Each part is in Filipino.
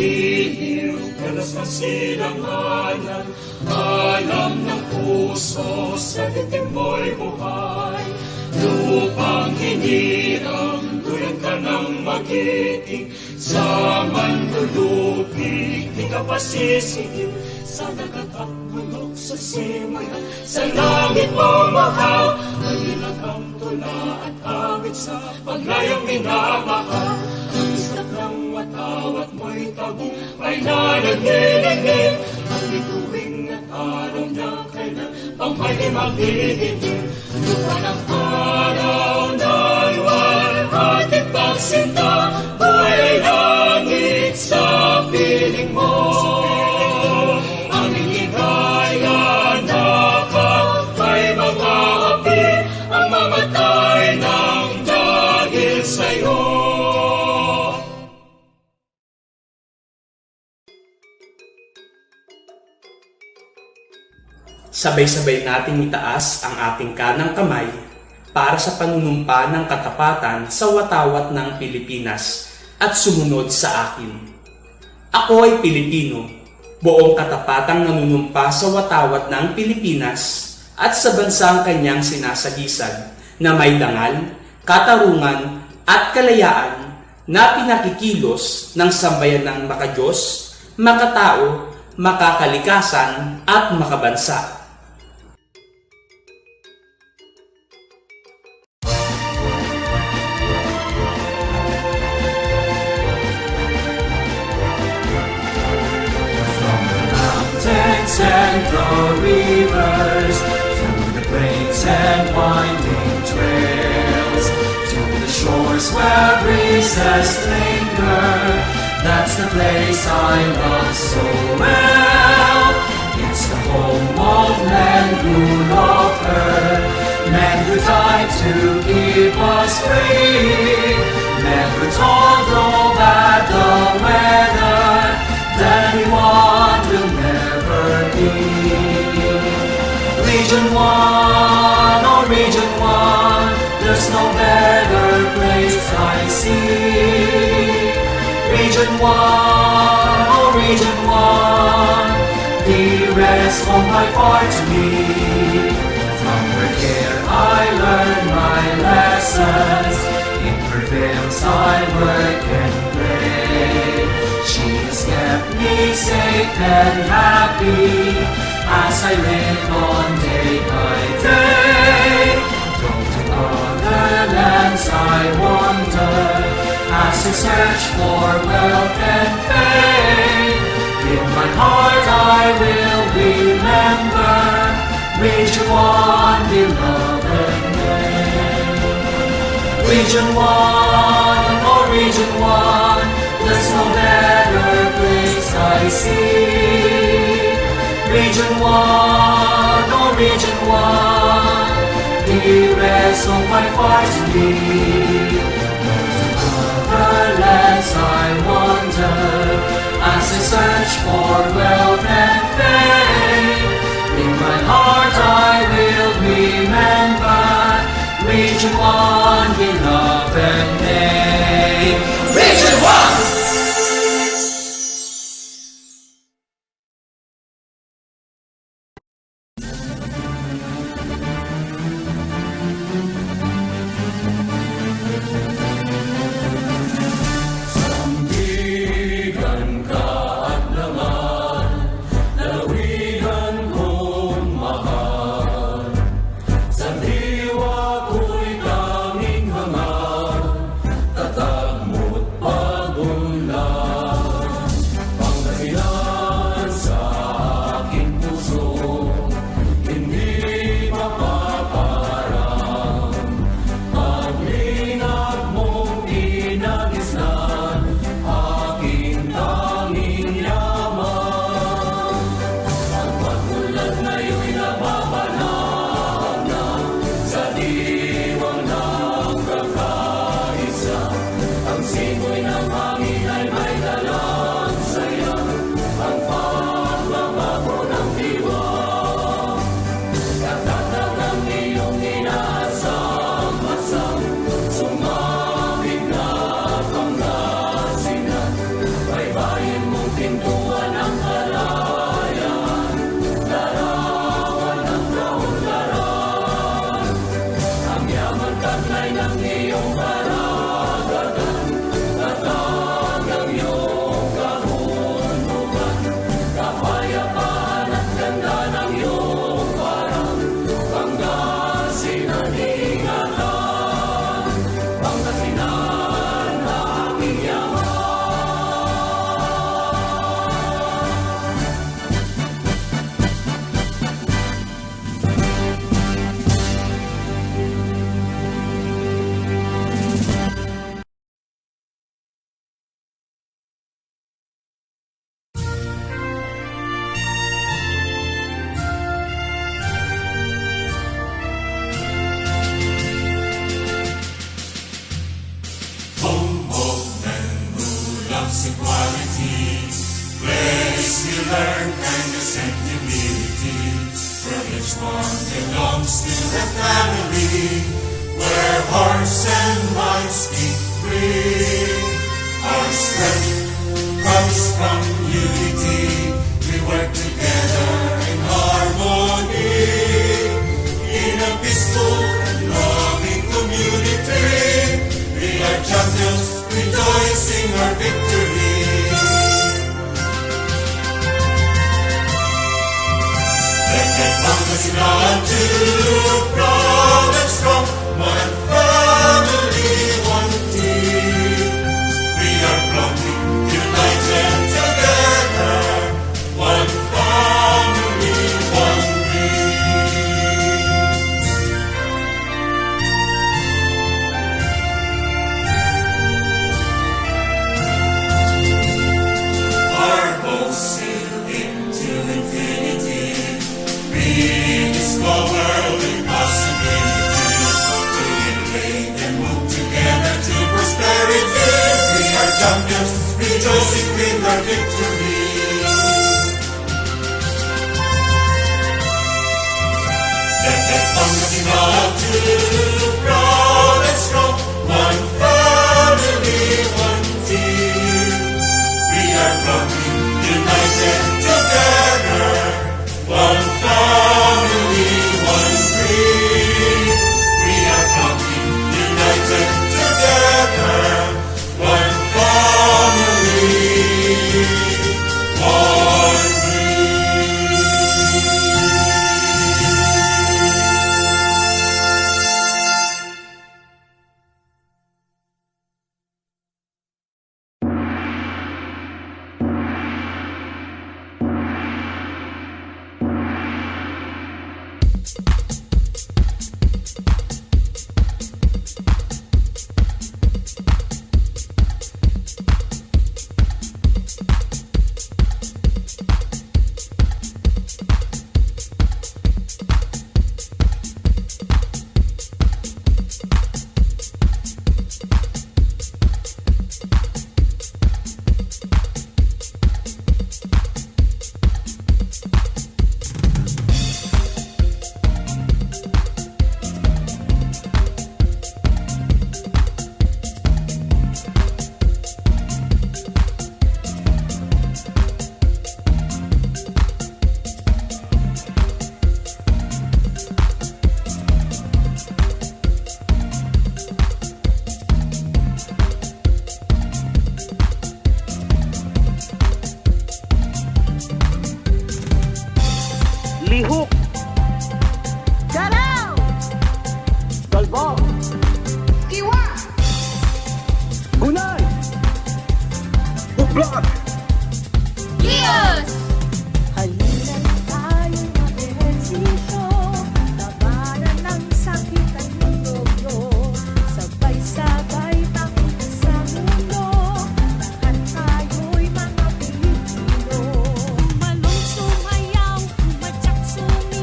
lihim, dalas ng silanganan, alam ng puso, sa titim mo'y buhay. Lupang hinirang, duyan ka ng magiting, sa manlulupig, di ka pa sisigil, sa dagat at bulok, sa simay at sa langit mo mahal. Malinag ang tula at awit sa paglayang minamahal. Ang istak ng watawat mo'y tabong, may nanagilingin. Ang bituing at araw na kailan pang may magdidilim. Lupa ng araw na iwan, ating pagsinta, buhay ay langit sa piling mo. Aming ligaya na kay mga api, ang mamatay ng dahil sa'yo. Sabay-sabay nating itaas ang ating kanang kamay para sa panunumpa ng katapatan sa watawat ng Pilipinas at sumunod sa akin. Ako ay Pilipino, buong katapatang nanunumpa sa watawat ng Pilipinas at sa bansang kanyang sinasagisag na may dangal, katarungan at kalayaan na pinakikilos ng sambayan ng makadiyos, makatao, makakalikasan at makabansa. And the rivers, through the plains and winding trails, to the shores where breezes linger. That's the place I love so well. It's the home of men who loved her, men who died to keep us free, men who told no bad the weather, that anyone will never be. Region 1, oh Region 1, there's no better place I see. Region 1, oh Region 1, dearest home by far to me. From her care I learn my lessons, in her veils I work and play. She has kept me safe and happy as I live on day by day. From to other lands I wander as I search for wealth and fame. In my heart I will remember Region 1, beloved name. Region 1, oh Region 1, there's no better place I see. Region 1, oh Region 1, dearest of my heart to me. To other lands I wander as I search for wealth and fame. In my heart I will remember Region 1, beloved name. Region 1! one belongs to the family, where hearts and minds keep free. Our strength comes from unity. We work together in harmony, in a peaceful and loving community. We are champions, rejoicing our victory. Pangasinan too, proud and strong, one family, one team. We are proudly united together, one family, one dream. Our hopes sail into infinity. We discover with possibilities to innovate and move together to prosperity. We are champions, rejoicing with our victory. Let Pangasinan too, proud and strong, one family, one team. We are proudly united together, one family, one dream. We are proudly united together, one family, one dream. Lihok, Galaw! Galbao, Kiwa! Gunay, Bublag, Gios! Halina na tayo mag-ehersisyo, labanan ng sakit at lulubyo, sabay-sabay takot sa mundo, lahat tayo'y mga Pilipino. Malong sumayaw, umatsak sumisigaw,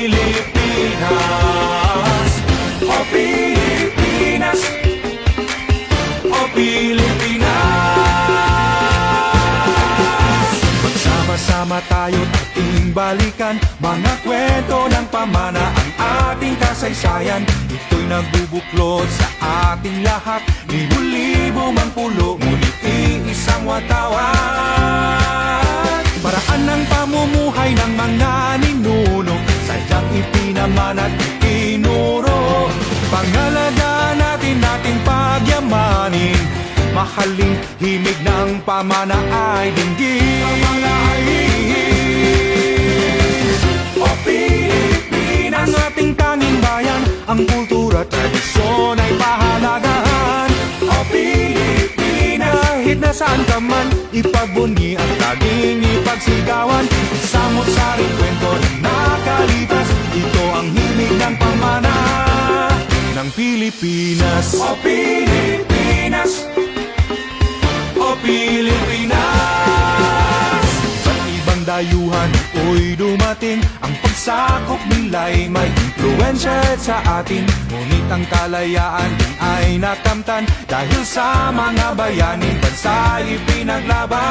Pilipinas, o Pilipinas, o Pilipinas. Magsama-sama tayo't ating balikan mga kwento ng pamana, ang ating kasaysayan. Ito'y nagbubuklod sa ating lahat, libo-libo mang pulo, ngunit iisang watawan. Paraan ng pamumuhay ng mga ninuno, sadyang ipinaman at itinuro. Pangalagaan natin ating pagyamanin, mahaling himig ng pamana ay dinggin. O Pilipinas, ang ating tanging bayan, ang kultura at tradisyon ay pahalagahan. O Pilipinas, kahit nasaan ka man, ipagbunyi at laging ipagsigawan. Samot-saring kwento ng nakalipas, ito ang himig ng pamana ng Pilipinas. O Pilipinas, o Pilipinas. Sa ibang dayuhan ako'y dumating, ang pagsakop nila'y may impluensya sa atin. Ngunit ang kalayaan din ay nakamtan, dahil sa mga bayaning bansa'y pinaglaban.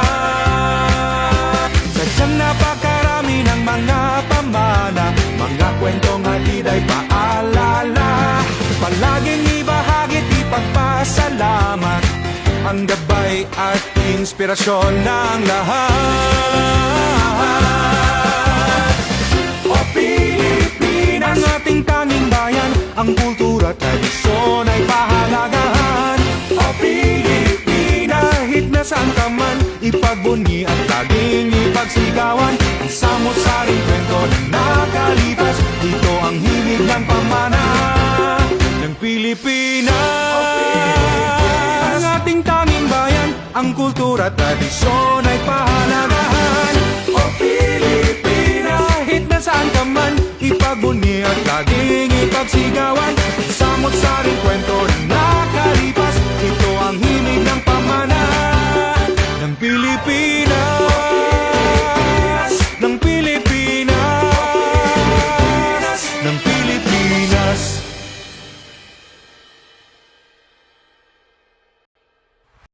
Sadyang napakarami ng mga pamana, mga kwentong hatid ay paalala. Palaging ibahagit, ipagpasalamat ang gabay at inspirasyon ng lahat. O Pilipinas, ang ating tanging bayan, ang kultura at tradisyon ay pahalagahan. O Pilipinas, kahit nasaan ka man, ipagbunyi at laging ipagsigawan. Ang samot-saring kwento ng nakalipas, ito ang himig ng pamana ng Pilipinas. Ang ating tanging bayan, ang kultura at tradisyon ay pahalagahan. O Pilipinas, kahit nasaan ka man, ipagbunyi at laging ipagsigawan.